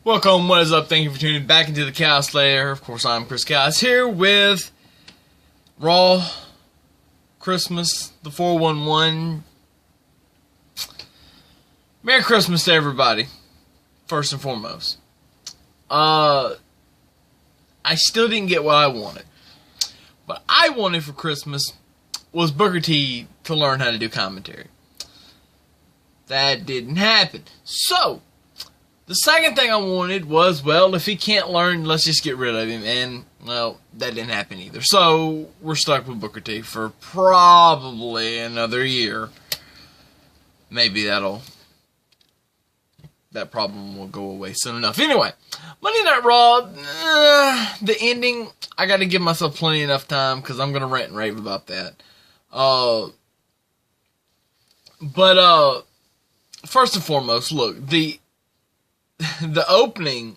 Welcome, what is up? Thank you for tuning back into the Chaos Slayer. Of course, I'm Chris Chaos here with Raw Christmas, the 411. Merry Christmas to everybody, first and foremost. I still didn't get what I wanted. What I wanted for Christmas was Booker T to learn how to do commentary. That didn't happen. So, the second thing I wanted was, well, if he can't learn, let's just get rid of him. And, well, that didn't happen either. So, we're stuck with Booker T for probably another year. Maybe that problem will go away soon enough. Anyway, Monday Night Raw, the ending, I got to give myself plenty enough time because I'm going to rant and rave about that. But first and foremost, look, the opening,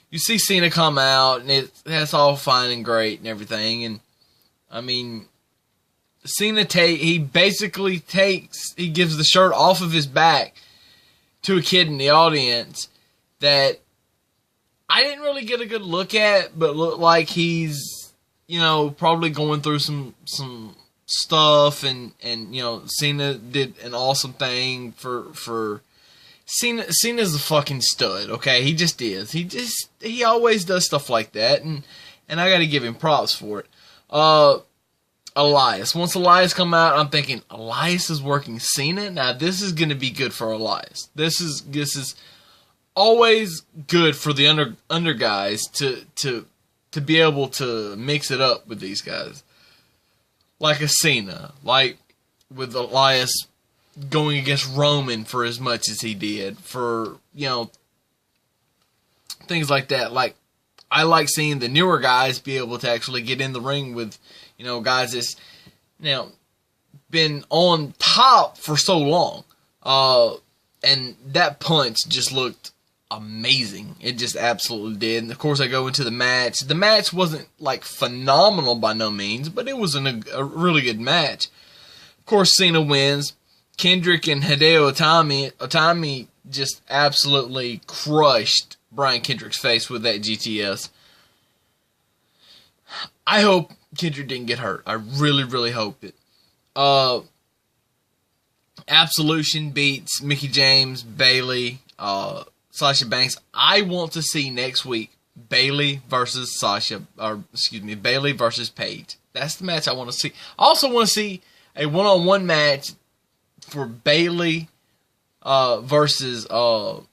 you see Cena come out, and that's all fine and great and everything, and, I mean, Cena he basically he gives the shirt off of his back to a kid in the audience that I didn't really get a good look at, but looked like he's, probably going through some stuff, and Cena did an awesome thing for Cena's a fucking stud, okay? He just is. He always does stuff like that, and I gotta give him props for it. Elias. Once Elias come out, I'm thinking, Elias is working Cena? Now, this is gonna be good for Elias. This is always good for the under guys to be able to mix it up with these guys. Like a Cena. Like, with Elias going against Roman for as much as he did, for, things like that. Like, I like seeing the newer guys be able to actually get in the ring with, guys that's, been on top for so long. And that punch just looked amazing. It just absolutely did. And of course I go into the match. The match wasn't, like, phenomenal by no means, but it was a really good match. Of course, Cena wins. Kendrick and Hideo Itami just absolutely crushed Brian Kendrick's face with that GTS. I hope Kendrick didn't get hurt. I really, really hope it. Absolution beats Mickie James, Bayley, Sasha Banks. I want to see next week Bayley versus Bayley versus Paige. That's the match I want to see. I also want to see a one-on-one match for Bayley versus Sonya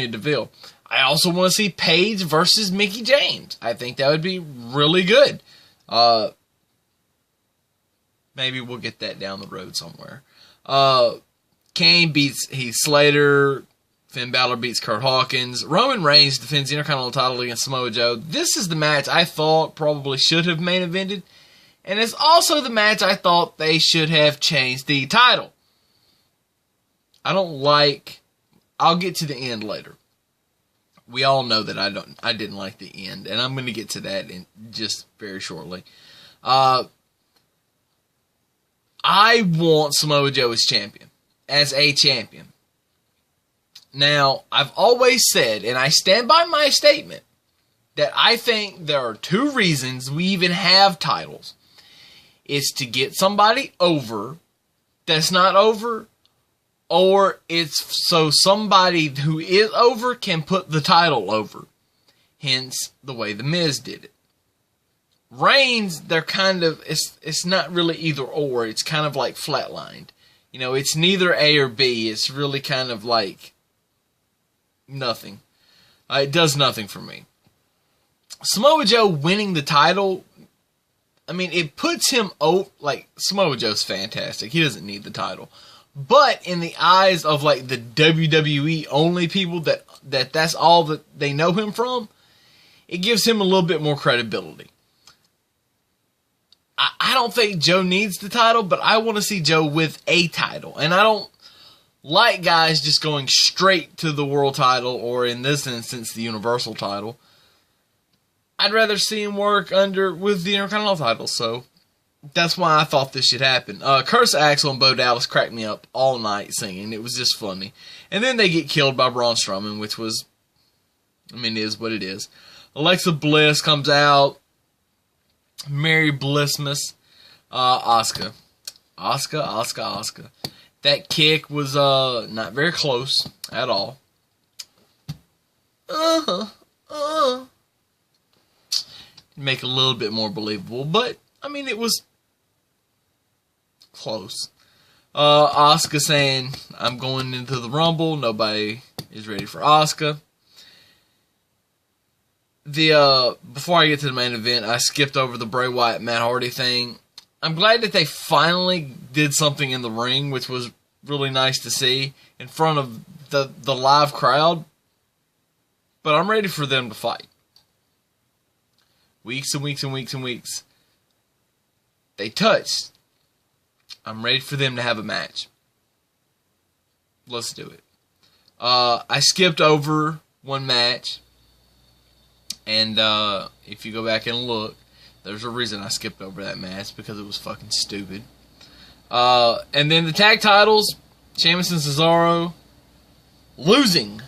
Deville. I also want to see Paige versus Mickie James. I think that would be really good. Maybe we'll get that down the road somewhere. Kane beats Heath Slater. Finn Balor beats Kurt Hawkins. Roman Reigns defends the Intercontinental title against Samoa Joe. This is the match I thought probably should have main evented. And it's also the match I thought they should have changed the title. I'll get to the end later. We all know that I didn't like the end, and I'm going to get to that in just very shortly. I want Samoa Joe as a champion. Now, I've always said, and I stand by my statement, that I think there are two reasons we even have titles. It's to get somebody over that's not over, or it's so somebody who is over can put the title over. Hence, the way The Miz did it. Reigns, they're kind of, it's not really either or, it's kind of like flatlined. It's neither A or B, it's really kind of like nothing. It does nothing for me. Samoa Joe winning the title, I mean, it puts him over. Like, Samoa Joe's fantastic. He doesn't need the title. But in the eyes of, like, the WWE only people that's all that they know him from, it gives him a little bit more credibility. I don't think Joe needs the title, but I want to see Joe with a title. And I don't like guys just going straight to the world title, or in this instance, the Universal title. I'd rather see him work with the Intercontinental title, so that's why I thought this should happen. Curse Axel and Bo Dallas cracked me up all night singing. It was just funny. And then they get killed by Braun Strowman, which was, I mean, it is what it is. Alexa Bliss comes out. Mary Blissmas. Asuka. Asuka. That kick was not very close at all. Make it a little bit more believable, but I mean, it was close. Asuka saying, I'm going into the Rumble. Nobody is ready for Asuka. Before I get to the main event, I skipped over the Bray Wyatt Matt Hardy thing. I'm glad that they finally did something in the ring, which was really nice to see in front of the live crowd. But I'm ready for them to fight. Weeks and weeks and weeks and weeks. They touched. I'm ready for them to have a match. Let's do it. I skipped over one match. And if you go back and look, there's a reason I skipped over that match, because it was fucking stupid. And then the tag titles, Sheamus and Cesaro losing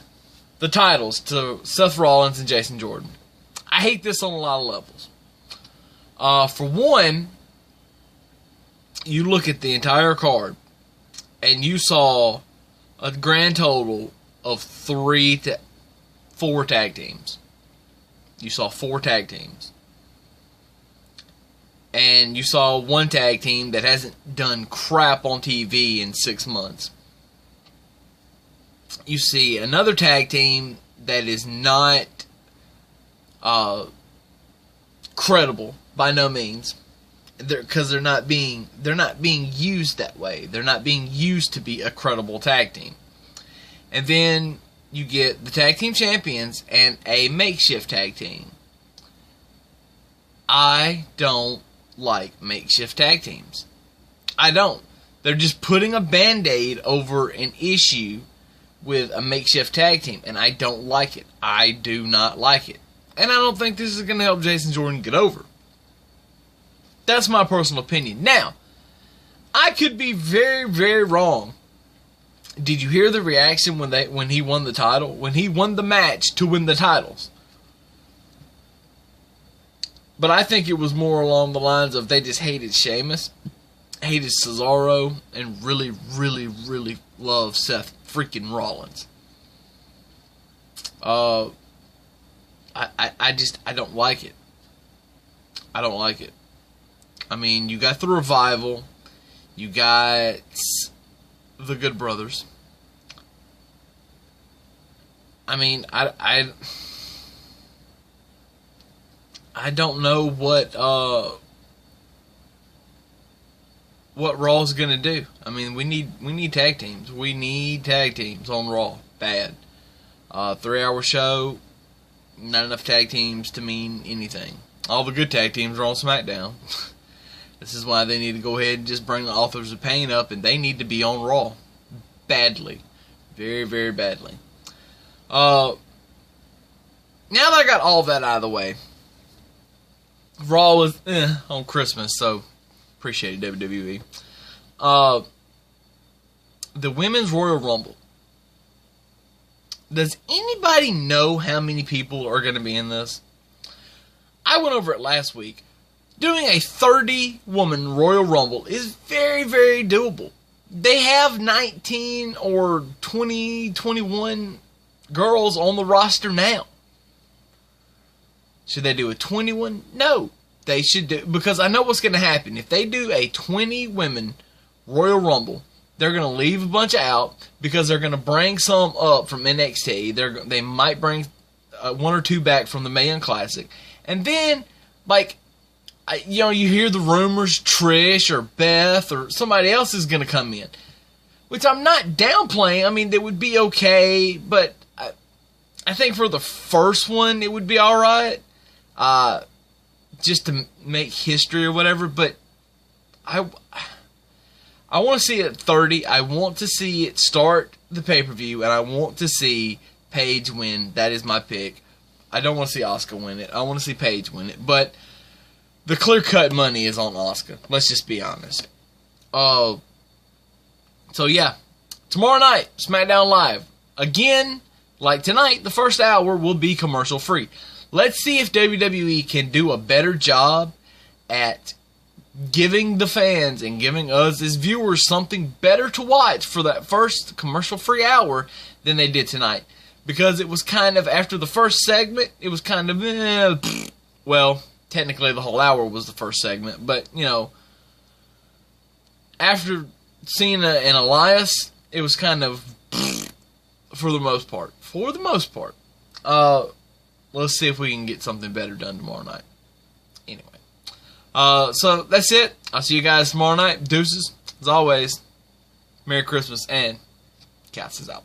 the titles to Seth Rollins and Jason Jordan. I hate this on a lot of levels. For one, you look at the entire card, and you saw a grand total of 3 to 4 tag teams. You saw 4 tag teams. And you saw one tag team that hasn't done crap on TV in 6 months. You see another tag team that is not credible by no means, because they're not being used that way. They're not being used to be a credible tag team. And then you get the tag team champions and a makeshift tag team. I don't like makeshift tag teams. I don't. They're just putting a band-aid over an issue with a makeshift tag team, and I don't like it. I do not like it. And I don't think this is going to help Jason Jordan get over. That's my personal opinion. Now, I could be very, very wrong. Did you hear the reaction when he won the title? When he won the match to win the titles? But I think it was more along the lines of they just hated Sheamus, hated Cesaro, and really, really, really loved Seth freaking Rollins. I don't like it. I don't like it. I mean, you got the Revival, you got the Good Brothers. I mean, I don't know what Raw's gonna do. I mean, we need tag teams. We need tag teams on Raw. Bad. 3-hour show. Not enough tag teams to mean anything. All the good tag teams are on SmackDown. This is why they need to go ahead and just bring the Authors of Pain up, and they need to be on Raw. Badly. Very, very badly. Now that I got all that out of the way, Raw was on Christmas, so appreciate it, WWE. The Women's Royal Rumble. Does anybody know how many people are going to be in this? I went over it last week. Doing a 30-woman Royal Rumble is very, very doable. They have 19 or 20, 21 girls on the roster now. Should they do a 21? No. They should do, because I know what's going to happen. If they do a 20-women Royal Rumble, they're going to leave a bunch out because they're going to bring some up from NXT. They might bring 1 or 2 back from the Mae Young Classic. And then, like, you hear the rumors Trish or Beth or somebody else is going to come in, which I'm not downplaying. I mean, they would be okay, but I think for the first one, it would be all right, just to make history or whatever. But I want to see it at 30. I want to see it start the pay-per-view, and I want to see Paige win. That is my pick. I don't want to see Asuka win it. I want to see Paige win it. But the clear-cut money is on Asuka. Let's just be honest. So yeah, tomorrow night, SmackDown Live. Again, like tonight, the first hour will be commercial-free. Let's see if WWE can do a better job at giving the fans and giving us as viewers something better to watch for that first commercial-free hour than they did tonight. Because it was kind of, after the first segment, it was kind of, well, technically the whole hour was the first segment, but, you know, after Cena and Elias, it was kind of, for the most part. For the most part. Let's see if we can get something better done tomorrow night. Anyway. So, that's it. I'll see you guys tomorrow night. Deuces. As always, Merry Christmas and Cats is out.